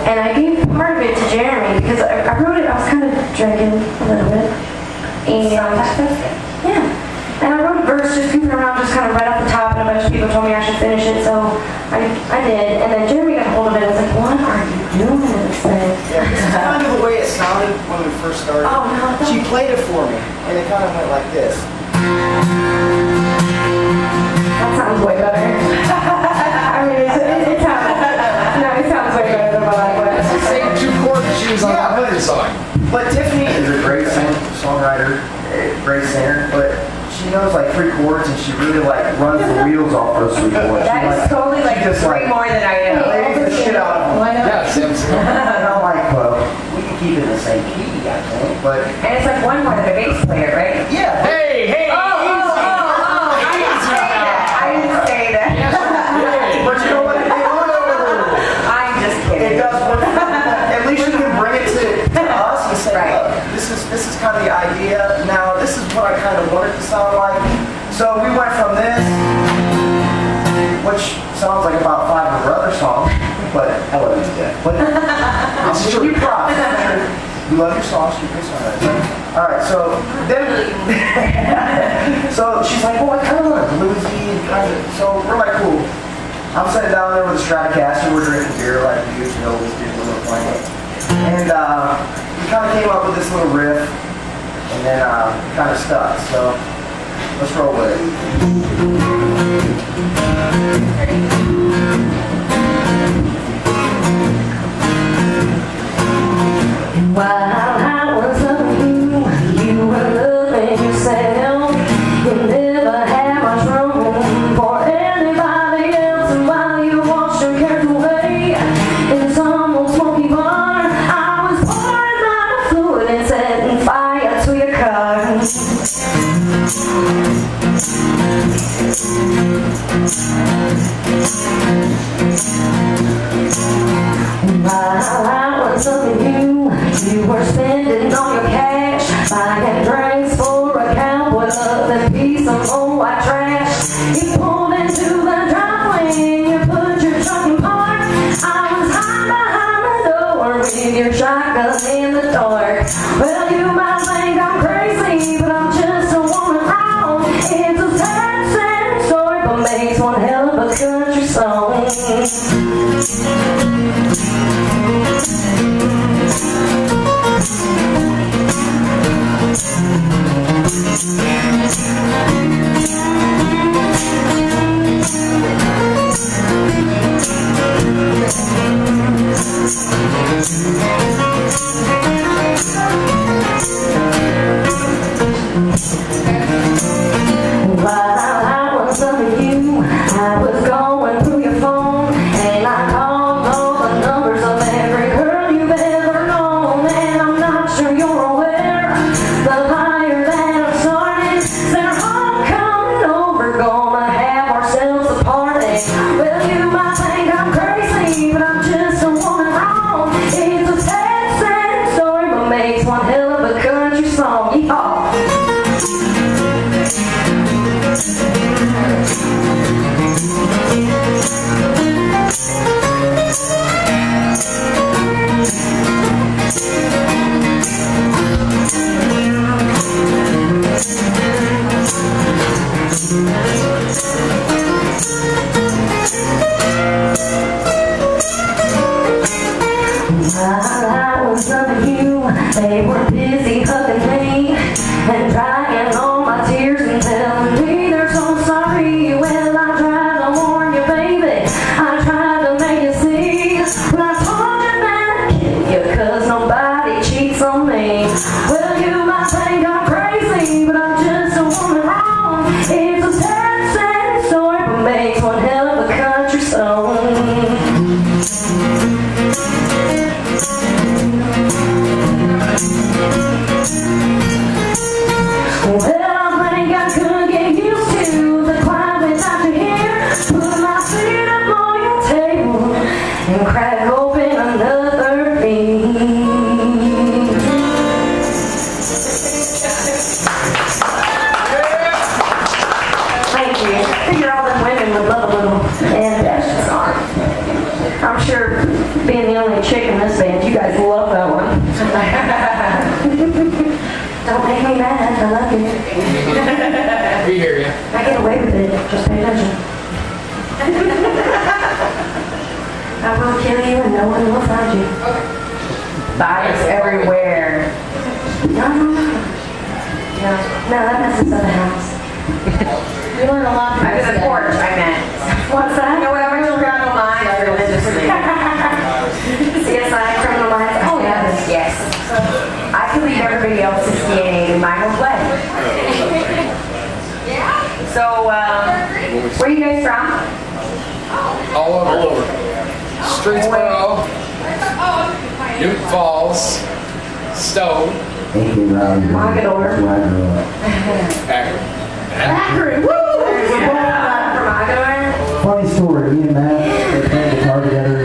And I gave part of it to Jeremy because I wrote it, I was kind of drinking a little bit. And yeah. And I wrote a verse just goofing around, just kind of right off the top, and a bunch of people told me I should finish it, so I did. And then Jeremy got hold of it and was like, what are you doing to this thing? Yeah, this is kind of the way it sounded when we first started. Oh, no. She played it for me, and it kind of went like this. That sounds way better. I mean, it sounds way better than what I went. It's the same 2 chords she was on another song. But Tiffany is a great songwriter, great singer, but she knows like 3 chords and she really like runs the wheels off those 3 chords. That is totally like 3 more than I am. Lays the shit out of them. Yes, absolutely. And I'm like, well, we can keep it in the same key, I think, but... And it's like 1 more than a bass player, right? Yeah. Hey, I didn't say that. But you know what? I'm just kidding. It does work. At least you can bring it to us and say, look, this is kind of the idea. Now, this is what I kind of wanted to sound like. So we went from this, which sounds like about 5 of our other songs, but I love you to death. But it's true. You props. You love your songs, you pick songs. All right, so then, so she's like, well, I kind of want a bluesy, so we're like, cool. I'm sitting down there with a Stratocaster, we're drinking beer like we usually always do when we're playing. And we kind of came up with this little riff, and then kind of stuck. So let's roll with it. While I was loving you were loving yourself. You never had much room for anybody else. And while you washed your cares away in some old smoky bar, I was pouring out fluid and setting fire to your car. While I was loving you were spending all your cash, buying drinks for a cowboy love and piece of old white trash. You pulled into the driveway, you put your truck in park. I was hiding behind the door with your shotgun in the dark. Well, you might think I'm crazy, but I'm just a woman wrong. It's a sad, sad story, but makes one hell of a country song. While I was loving you, I was going through your phone, and I called all the numbers of every girl you've ever known. And I'm not sure you're aware, the fire that I've started, they're all coming over, gonna have ourselves a party. Well, you might think I'm crazy, but I'm just a woman wrong. It's a sad, sad story, but makes one hell of a country song. Yeehaw! While I was loving you, they were busy hugging me and drying all my tears and telling me they're so sorry. Well, I tried to warn you, baby, I tried to make you see, but I told you that I'd kill you, 'cause nobody cheats on me. Well, you might think I'm crazy, but I'm just a woman wrong. It's a sad, sad story, but makes one hell of a country song. Well, I think I could get used to the quiet without you here. Put my feet up on your table and crack open another beer. Thank you. I figure all them women would love a little and that's just art. I'm sure the only chick in this band. You guys love that one. Don't make me mad. I love you. We hear you. I get away with it. Just pay attention. I will kill you and no one will find you. Bodies everywhere. No. No, that messes up the house. We learn a lot from Under the this. porch, I meant. What's that? You know what? I went to Criminal Minds religiously. CSI, Criminal Minds. Oh, yeah. Yes. I can leave everybody else's DNA in my own blood. So, where are you guys from? All over. Streetsboro, Newton Falls, Stowe, Mogador. Akron. Akron. Woo! From Mogador. Funny story, me and Matt, they played guitar together,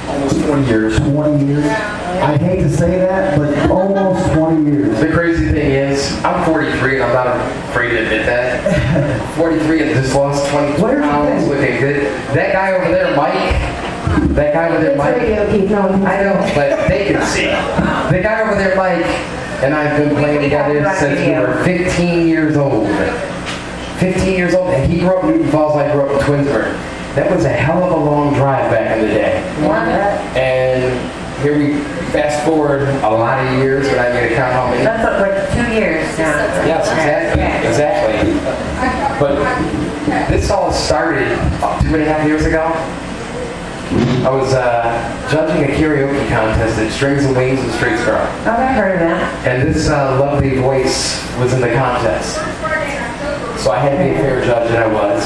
almost 20 years. 20 years? I hate to say that, but almost 20 years. The crazy thing is, I'm 43 and I'm not afraid to admit that. 43 and just lost 20 pounds looking good. That guy over there, Mike, Radio keep going. I know, but they can see. The guy over there, Mike, and I've been playing together since we were 15 years old. 15 years old, and he grew up in Newton Falls, I grew up in Twinsburg. That was a hell of a long drive back in the day. And here we fast forward a lot of years, but I'm going to count how many. That's like 2 years now. Yes, exactly. But this all started about 2.5 years ago. I was judging a karaoke contest at Strings and Wings in Streetsboro. Oh, I've heard of that. And this lovely voice was in the contest. So I had to be a fair judge, and I was.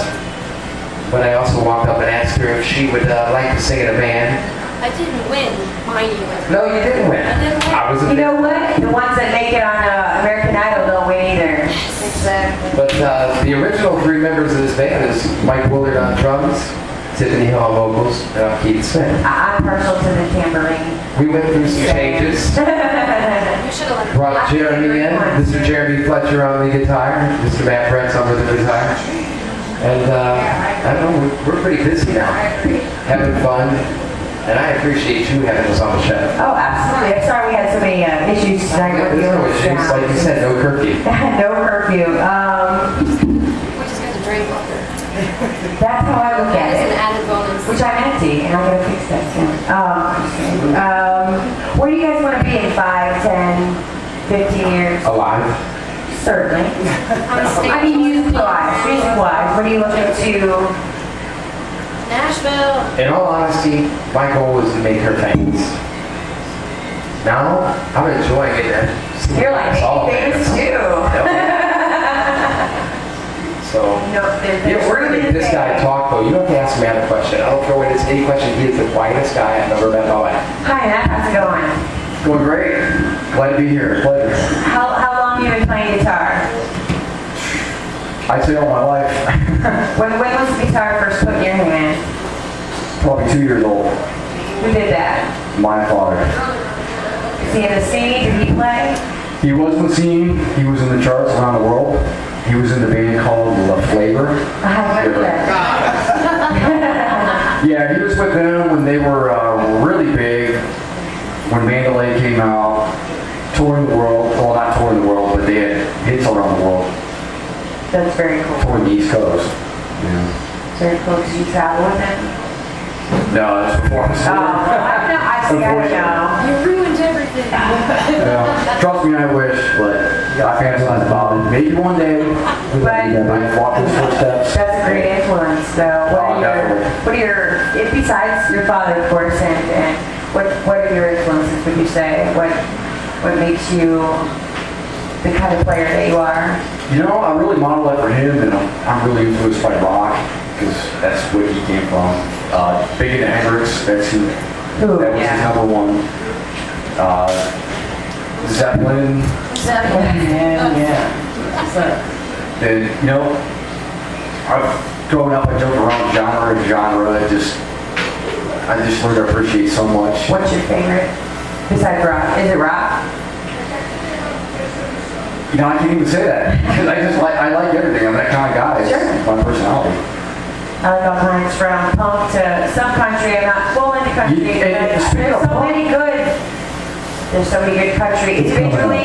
But I also walked up and asked her if she would like to sing in a band. I didn't win, mind you. No, you didn't win. I was a You know what? The ones that make it on American Idol don't win either. Exactly. But the original 3 members of this band is Mike Willard on drums, Tiffany Hill on vocals, and I'm Keith Smith. I'm partial to the tambourine. We went through some changes. We should have let Brought Jeremy in, Mr. Jeremy Fletcher on the guitar, Mr. Matt Brent's on the guitar. And I don't know, we're pretty busy now, having fun. And I appreciate you having us on the show. Oh, absolutely. I'm sorry we had so many issues tonight with There's you. no issues, like you said, no curfew. No curfew. we just got to drink water. That's how I look at That is an it. added bonus. Which I'm empty, and I'm going to fix that soon. Where do you guys want to be in 5, 10, 15 years? Alive. Certainly. I mean, music-wise, music-wise, what are you looking to... Nashville. In all honesty, my goal was to make her famous. Now, I'm enjoying it. You're like, famous too. So, No, yeah, we're going to make this guy talk, though. You don't have to ask me another question. I don't throw in any question. He is the quietest guy I've ever met in my life. Hi, Matt. How's it going? Going great. Glad to be here. Pleasure. How long have you been playing guitar? I'd say all my life. When was the guitar first put in your hand? Probably 2 years old. Who did that? My father. Is he in the scene? Did he play? He was in the scene. He was in the charts around the world. He was in the band called La Flavor. I haven't heard that. Yeah, he was with them when they were really big. When Mandalay came out, touring the world. Well, not touring the world, but they had hits around the world. That's very cool. Touring the East Coast. Yeah. Very cool. Did you travel with him? No, that's before I was Oh, I know. I see. I know. You ruined everything. Yeah. Trust me, I wish, but I fantasize about it. Maybe one day, But- I walk his footsteps. That's a great influence. So, what are your besides your father, of course, and what are your influences? Would you say what makes you the kind of player that you are? You know, I really model that for him, and I'm really influenced by rock, because that's where he came from. Big into Hendrix, that was his number one. Zeppelin. Yeah. And, you know, I've grown up, I jumped around genre and genre, I just learned to appreciate so much. What's your favorite besides rock? Is it rock? You know, I can't even say that, because I like everything. I'm that kind of guy. It's Sure. my personality. I like all kinds, from punk to some country. I'm not full into country, but there's so many good country individually.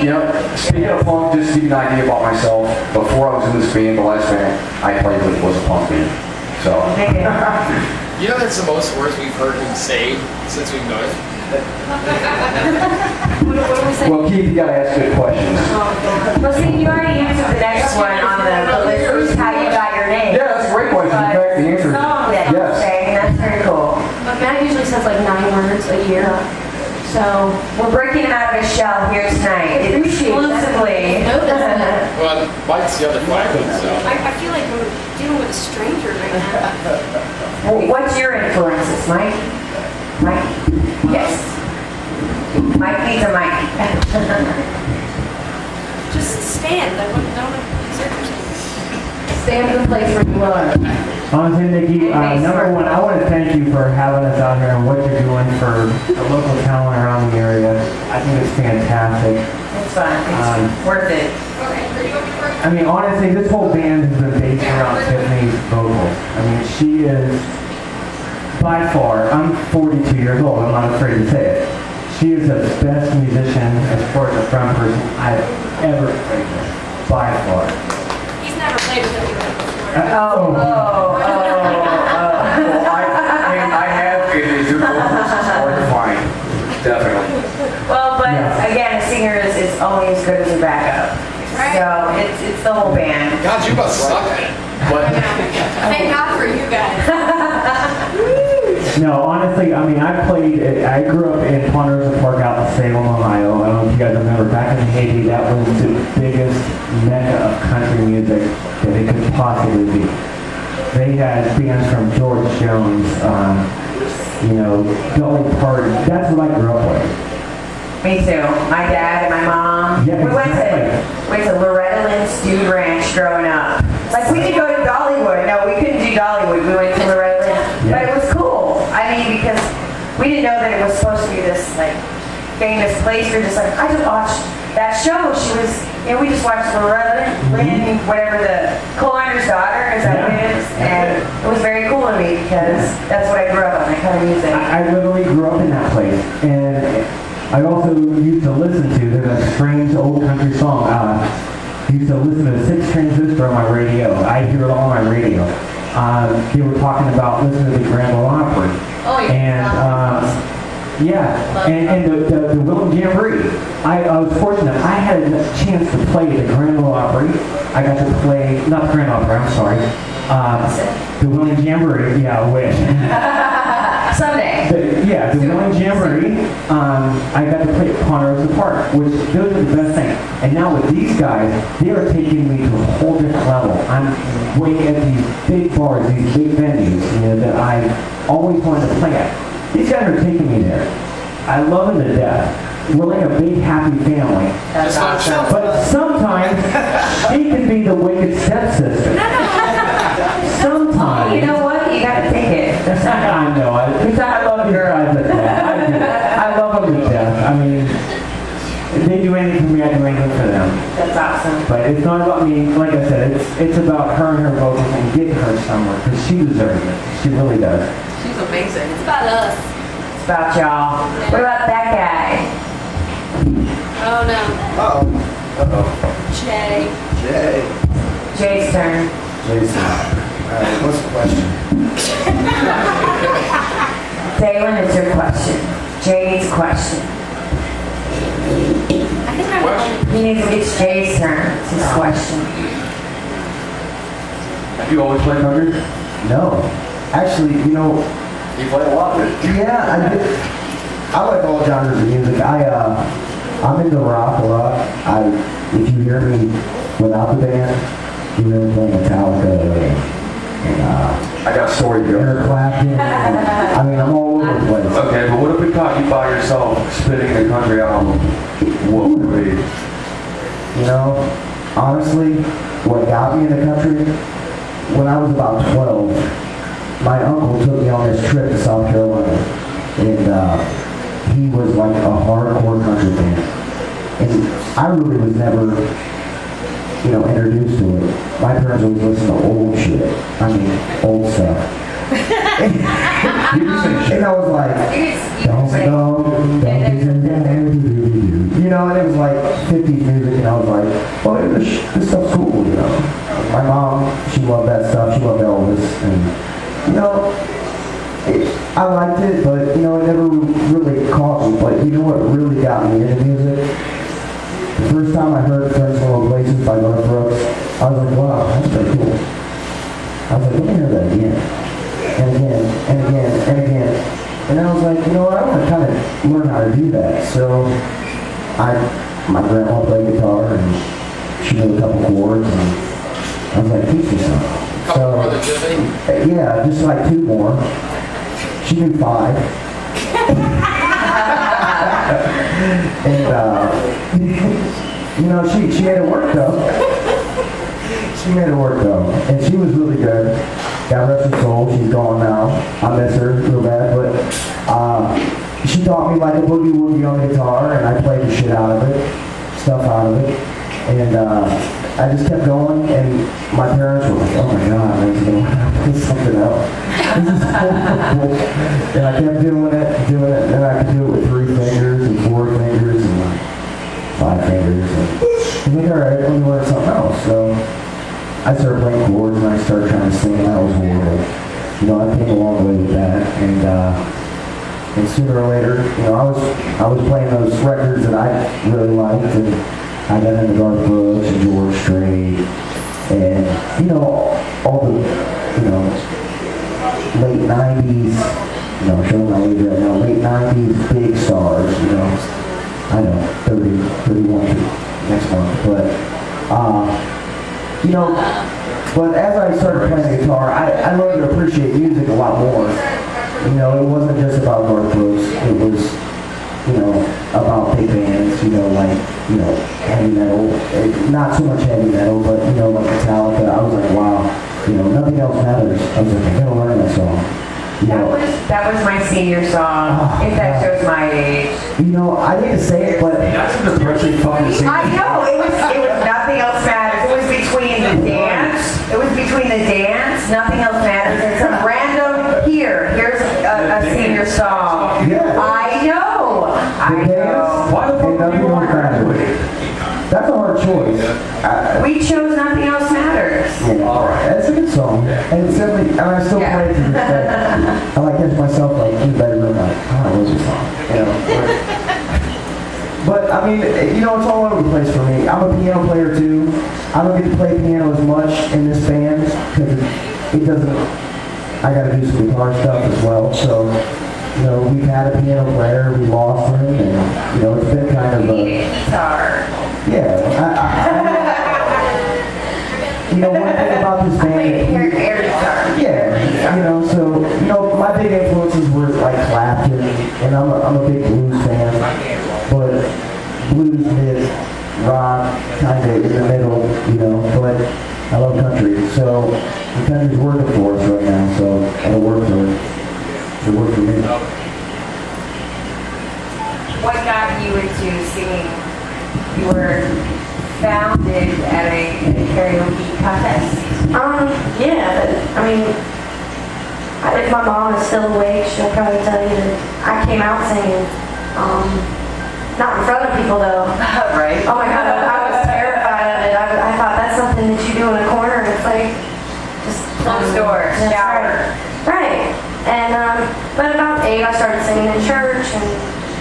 Speaking of punk, just to give you an idea about myself, before I was in this band, the last band I played with was a punk band. So. You know that's the most words we've heard him say since we've known him? What do we say? Well, Keith, you gotta ask good questions. Well, see, you already answered the next one on the list, how you got your name. Yeah, that's a great question. In fact, the answer is Song that you yes. sang, that's very cool. But Matt usually says like 9 words a year. So We're breaking him out of his shell here tonight, exclusively. Well, Mike's the other 5 ones, so. I feel like we're dealing with a stranger right now. Well, what's your influences, Mike? Mike? Yes. Mike needs a mic. Just stand. I don't exert yourself. Stand in the place where you are. Honestly, Nikki, number one, I want to thank you for having us out here and what you're doing for the local talent around the area. I think it's fantastic. It's fun. It's worth it. I mean, honestly, this whole band has been based around Tiffany's vocals. I mean, she is, by far, I'm 42 years old, I'm not afraid to say it. She is the best musician as far as a front person I've ever played with, by far. He's never played with anyone before. Well, I have it is your vocals is hard to find. Definitely. Well, but Yeah. again, a singer is only as good as a backup. Right. So it's the whole band. God, you must suck at it. But Thank God for you guys. No, honestly, I mean, I grew up in Ponderosa Park out in Salem, Ohio. I don't know if you guys remember, back in the heyday, that was the biggest mecca of country music that it could possibly be. They had bands from George Jones, Dolly Parton. That's what I grew up with. Me too. My dad and my mom. Yeah, we exactly. went to Loretta Lynn's Dude Ranch growing up. Like, we could go to Dollywood. No, we couldn't do Dollywood. We went to Loretta Lynn. Yeah. But it was cool. I mean, because we didn't know that it was supposed to be this, like, famous place. We were just like, I just watched that show. She was, we just watched Loretta Lynn, whatever, the coal miner's daughter, is that what it is? And it was very cool to me because that's what I grew up on, that kind of music. I literally grew up in that place, and I also used to listen to, there's a strange old country song, I used to listen to 6 Transistor on my radio. I hear it all on my radio. They were talking about listening to the Grand Ole Opry. Oh, yeah. And the Willem Jamboree. I was fortunate. I had a chance to play the Grand Ole Opry. I got to play, not the Grand Ole Opry, I'm sorry. The Willem Jamboree, yeah, I wish. Someday. The Willem Jamboree, I got to play at Ponderosa Park, which those are the best things. And now with these guys, they are taking me to a whole different level. I'm way at these big bars, these big venues, that I always wanted to play at. These guys are taking me there. I love them to death. We're like a big happy family. That's awesome. But sometimes she can be the wicked stepsister. Sometimes. You know what? You gotta take it. I know. I love your guys to death. I do. I love them to death. I mean, if they do anything for me, I do anything for them. That's awesome. But it's not about me. Like I said, it's about her and her vocals and getting her somewhere because she deserves it. She really does. She's amazing. It's about us. It's about y'all. What about that guy? Oh no. Uh-oh. Jay. Jay's turn. Jason. Alright, what's the question? Dalen, it's your question. Jay's question. I think I'm It's Jay's turn. It's his question. Have you always played country? No. Actually, You play a lot, right? yeah, I did. I like all genres of music. I'm into rock a lot. If you hear me without the band, you hear me playing Metallica and I got a story to Eric go. Clapton. I mean, I'm all over the place. Okay, but what if we caught you by yourself spitting a country album? What would it be? Honestly, what got me in the country, when I was about 12, my uncle took me on this trip to South Carolina, and he was like a hardcore country fan. And I really was never introduced to it. My parents always listened to old shit. I mean, old stuff. And I was like, and it was like 50s music, and I was like, well, this stuff's cool, My mom, she loved that stuff, she loved Elvis, and, I liked it, but, it never really caught me. But you know what really got me into music? The first time I heard Friends in Low Places by Garth Brooks, I was like, wow, that's pretty cool. I was like, let me hear that again. And again, and again, and again. And I was like, I want to kind of learn how to do that. So my grandma played guitar, and she knew a couple chords, and I was like, teach me something. Couple more than Tiffany? Yeah, just like 2 more. She knew 5. And, she made it work though. She made it work though. And she was really good. God rest her soul, she's gone now. I miss her real bad, but she taught me like a boogie woogie on the guitar, and I played the shit out of it, stuff out of it. And I just kept going, and my parents were like, oh my God, I was going to put something else. This is horrible. And I kept doing it, and then I could do it with 3 fingers, and 4 fingers, and 5 fingers. And I was like, all right, let me learn something else. So I started playing chords, and I started trying to sing, and that was horrible. I came a long way with that, and sooner or later, I was playing those records that I really liked, and I got into Garth Brooks and George Strait, and all the late 90s, showing my age right now, late 90s big stars, I know, 30, 31 next month, but but as I started playing the guitar, I learned to appreciate music a lot more. It wasn't just about Garth Brooks, it was about big bands, heavy metal. Not so much heavy metal, but, like Metallica. I was like, wow, nothing else matters. I was like, I gotta learn that song. That was my senior song, if that shows my age. I hate to say it, but That's a depressing fucking scene. I know, it was nothing else matters. It was between the dance, nothing else matters, and some random, here's a senior song. Yeah. I know. Why the fuck do you want to graduate? that's a hard choice. We chose Nothing Else Matters. All right. That's a good song. And it's definitely, and I still play it to this day. I like catch myself like in the bedroom like, oh, that was a song. But I mean, it's all over the place for me. I'm a piano player too. I don't get to play piano as much in this band because it doesn't, I gotta do some guitar stuff as well. So, we've had a piano player, we lost him, and, it's been kind of a... Guitar. Yeah. One thing about this band... Air guitar. Yeah, so, my big influences were like Clapton, and I'm a big blues fan, but blues, mid, rock, kind of in the middle, but I love country, so the country's working for us right now, so it'll work for me. What got you into singing? You were founded at a karaoke contest. Yeah, I mean, if my mom is still awake, she'll probably tell you that I came out singing. Not in front of people though. Right. Oh my God, I was terrified of it. I thought that's something that you do in a corner, and it's like just Closed door, That's shower. Right. And but about 8, I started singing in church, and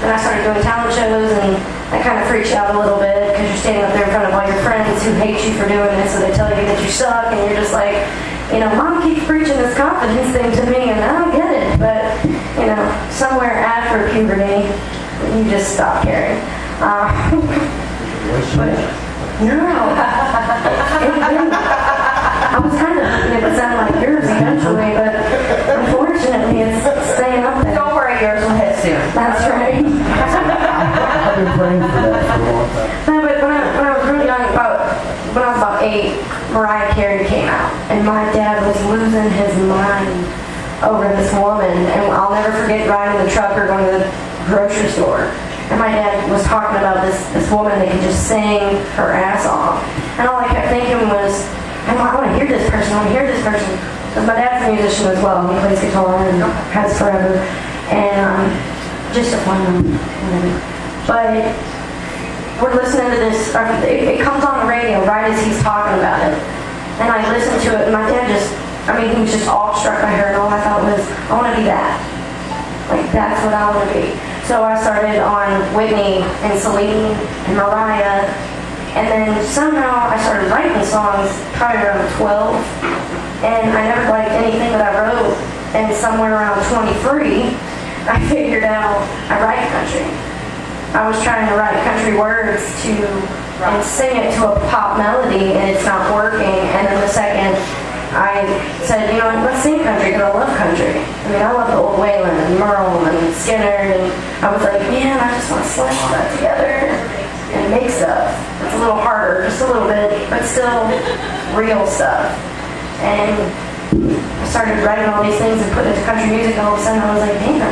then I started doing talent shows, and that kind of freaks you out a little bit because you're standing up there in front of all your friends who hate you for doing this, so they tell you that you suck, and you're just like, Mom keeps preaching this confidence thing to me, and I don't get it. But somewhere after puberty, you just stop caring. But no, it didn't. I was kind of hoping it would sound like yours eventually, but unfortunately, it's staying up there. Don't worry, yours will hit soon. That's right. I've been praying for that for a long time. No, but when I was really young, when I was about 8, Mariah Carey came out, and my dad was losing his mind over this woman, and I'll never forget riding the truck or going to the grocery store, and my dad was talking about this woman that could just sing her ass off. And all I kept thinking was, I want to hear this person, I want to hear this person. Because my dad's a musician as well. He plays guitar and has forever. And just a fun one. But we're listening to this, it comes on the radio right as he's talking about it. And I listened to it, and my dad he was just awestruck by her, and all I thought was, I want to be that. Like, that's what I want to be. So I started on Whitney and Celine and Mariah, and then somehow I started writing songs probably around 12, and I never liked anything that I wrote, and somewhere around 23, I figured out I write country. I was trying to write country words and sing it to a pop melody, and it's not working, and then the second I said, let's sing country, because I love country. I love the old Waylon and Merle and Skinner, and I was like, man, I just want to slash all that together and make stuff. It's a little harder, just a little bit, but still real stuff. And I started writing all these things and putting it to country music, and all of a sudden I was like, damn,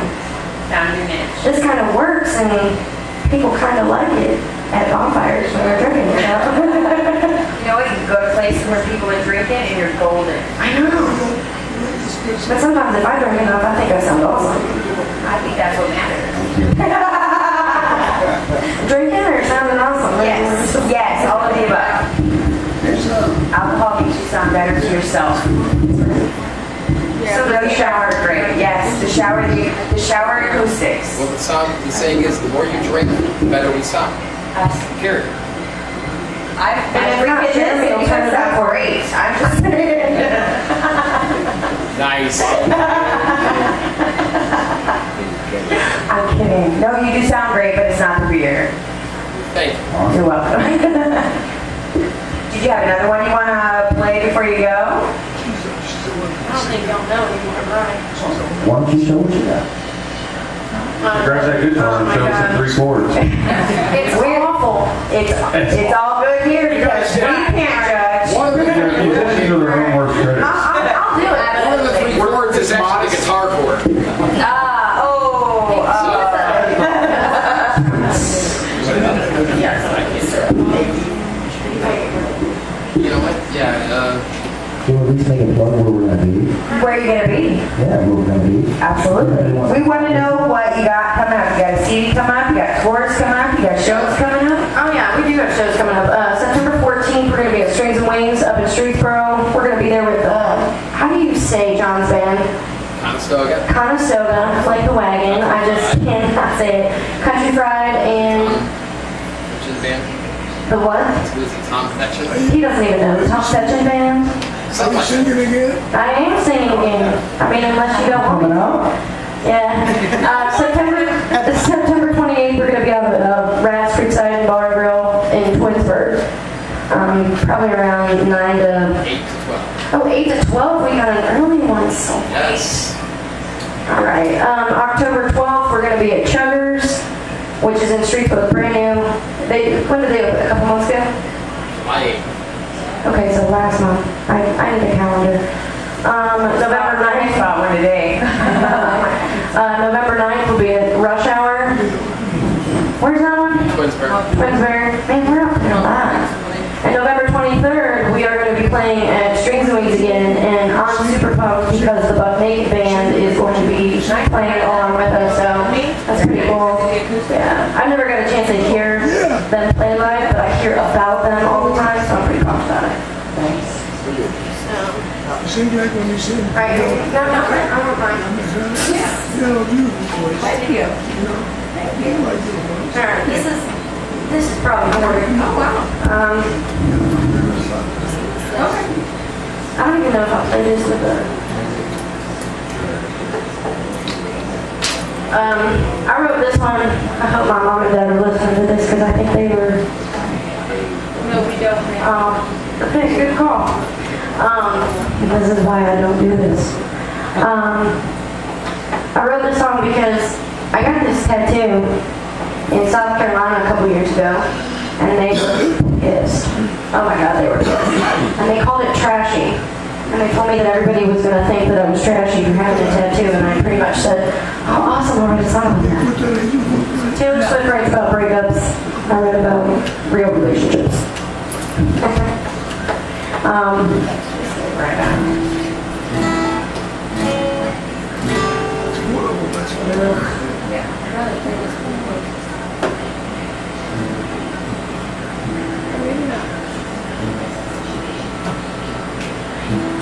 Found your niche. this kind of works, and people kind of like it at bonfires when they're drinking it. You know what? You can go to places where people are drinking and you're golden. I know. But sometimes if I drink enough, I think I sound awesome. I think that's what matters. Drinking or sounding awesome? Yes, all of the above. Alcohol makes you sound better to yourself. So the shower, great. Yes, the shower acoustics. Well, the saying is, the more you drink, the better we sound. Period. I've drinking this and you guys sound great. I'm just saying. Nice. I'm kidding. No, you do sound great, but it's not the beer. Thank you. You're welcome. Did you have another one you want to play before you go? I don't think y'all know anymore, right? Why don't you show what you got? Grab that guitar and show us the 3 chords. It's awful. It's all good here because we can't judge. One of the Musicians are their own worst critics. I'll do it. one of the 3 chords is actually the guitar chord. You know what? Yeah. Can we at least make a plug where we're gonna be? Where are you going to be? Yeah, where we're gonna be. Absolutely. We want to know what you got coming up. You got a CD coming up, you got tours coming up, you got shows coming up. Oh yeah, we do have shows coming up. September 14th, we're going to be at Strings and Wings up in Streetsboro. We're going to be there with, how do you say John's band? Conestoga. Conestoga, like the wagon. I just cannot say it. Country Fried and Which is band? the what? Who is it? Tom Fetcher? He doesn't even know. The Tom Stetson band. Something like that. I am singing again. Unless you don't want me. Coming out? Yeah. September 28th, we're going to be out at Rats Creekside Bar and Grill in Twinsburg. Probably around 9 to... 8 to 12. Oh, 8 to 12? We got an early one, so... Yes. All right. October 12th, we're going to be at Chuggers, which is in Streetsboro, brand new. When did they open? A couple months ago? July 8th. Okay, so last month. I need a calendar. November 9th. About one today. November 9th will be at Rush Hour. Where's that one? Twinsburg. Twinsburg. Man, we're up there a lot. And November 23rd, we are going to be playing at Strings and Wings again, and I'm super pumped because the Buck Naked Band is going to be playing along with us, so that's pretty cool. Yeah, I've never got a chance to hear them play live, but I hear about them all the time, so I'm pretty pumped about it. Thanks. Sing like when you sing. Right. No, I don't mind. You know, beautiful voice. Thank you. Thank you. Like your voice. All right, this is probably more. Oh, wow. Okay. I don't even know if I'll play this with I wrote this one. I hope my mom and dad are listening to this because I think they were. No, we don't. Okay, good call. This is why I don't do this. I wrote this song because I got this tattoo in South Carolina a couple years ago, and they were pissed. Oh my God, they were pissed. And they called it trashy. And they told me that everybody was going to think that I was trashy for having a tattoo, and I pretty much said, oh, awesome, I'll write a song with that. Taylor Swift writes about Right on.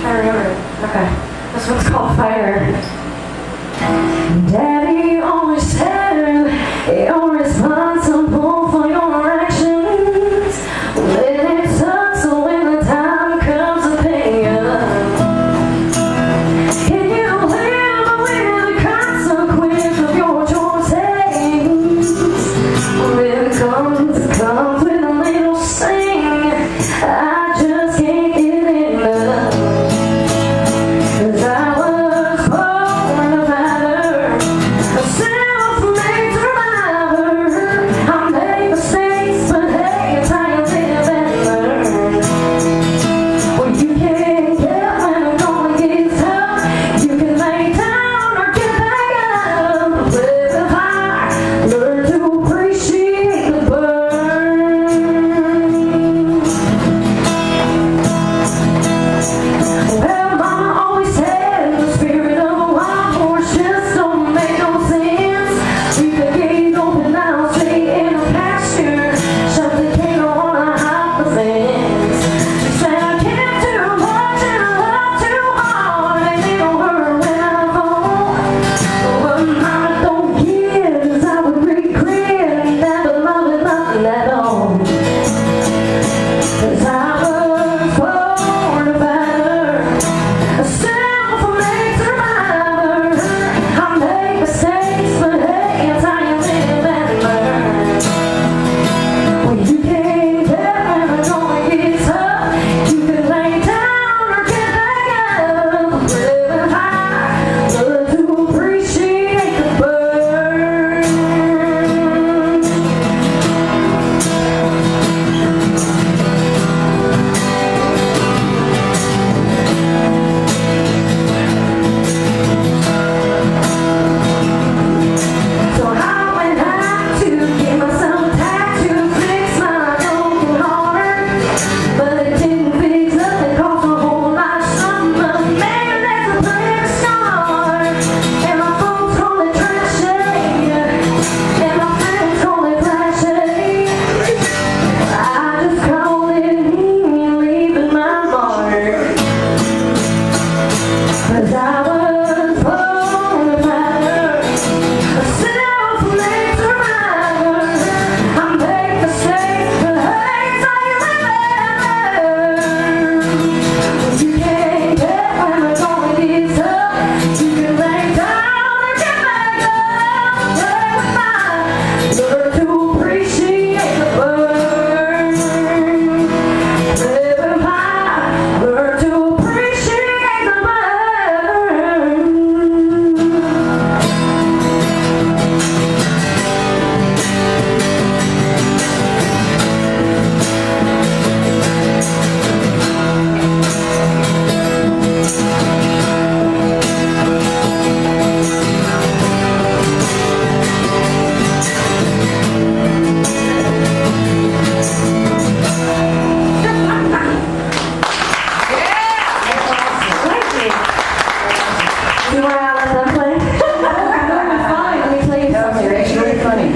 I remember. Okay. This one's called Fire. Daddy always said you're responsible for your actions. When it sucks, so when the time comes to pay up, can you live with the consequence of your choices? When it comes with a little sing. I just can't get enough. 'Cause I was born a fighter, a self-made survivor. I made mistakes, but hey, it's how you live and learn. Well, you can't get when it's gonna get tough. You can lay down or get back up. Play the fire, learn to appreciate the burn. Well, Mama always said the spirit of a wild horse just don't make no sense. Leave the gate open now, straight in the pasture. Shut the gate on a hop the fence. She said I care too much and I love too hard, and it'll hurt when I fall. But what Mama don't get is I would regret never loving nothing at all. 'Cause I was born a fighter, a self-made survivor. I make mistakes, but hey, it's how you live and learn. Well, you can't get when it's gonna get tough. You can lay down or get back up. Living high, learn to appreciate the burn. So I went out to get myself a tattoo, fix my broken heart. But it didn't fix nothing, cost a whole lot of something. But man, that's a pretty start. And my folks call it trashy, and my friends call it flashy. I just call it me leaving my mark. 'Cause I was born a fighter, a self-made survivor. I make mistakes, but hey, it's how you live and learn. You can't get when it's gonna get tough. You can lay down or get back up. Play with fire, learn to appreciate the burn. Play with fire, learn to appreciate the burn. You want to let them play? Let me tell you something, it's really funny.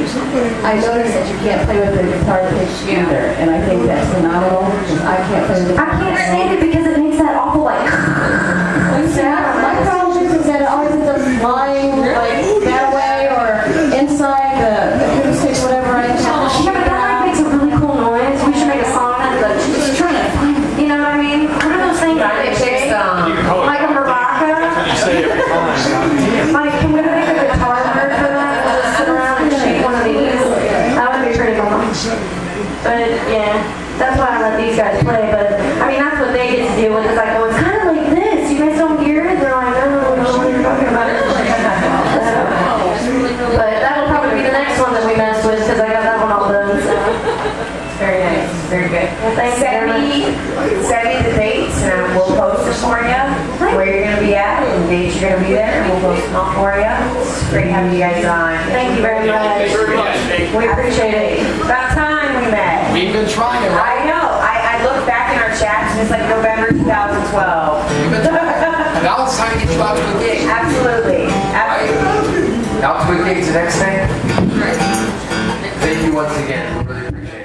I noticed that you can't play with the guitar pitch either, and I think that's phenomenal, because I can't play with the I can't stand it because it makes that awful like. My problem is that it always ends up flying like that way or inside the acoustic, whatever I have. Yeah, but that like makes a really cool noise. We should make a song out of it. Just trying to find, you know what I mean? What are those things? Like a maraca? Like, can we make a guitar word for that? Just sit around and shake one of these. That would be pretty cool. But yeah, that's why I let these guys play. But I mean, that's what they get to do with it. It's like, oh, it's kind of like this. You guys don't hear it? They're like, no, I don't know what you're talking about. But that'll probably be the next one that we mess with because I got that one all done. So. Very nice, very good. Well, thanks very much. Send me the dates and we'll post it for you, where you're going to be at, and the dates you're going to be there, and we'll post them all for you. It's great having you guys on. Thank you very much. We appreciate it. About time we met. We've been trying, right? I know. I look back in our chats and it's like November 2012. Now it's time to get you out to a gig. Absolutely. Out to a gig's the next thing. Thank you once again. We really appreciate it.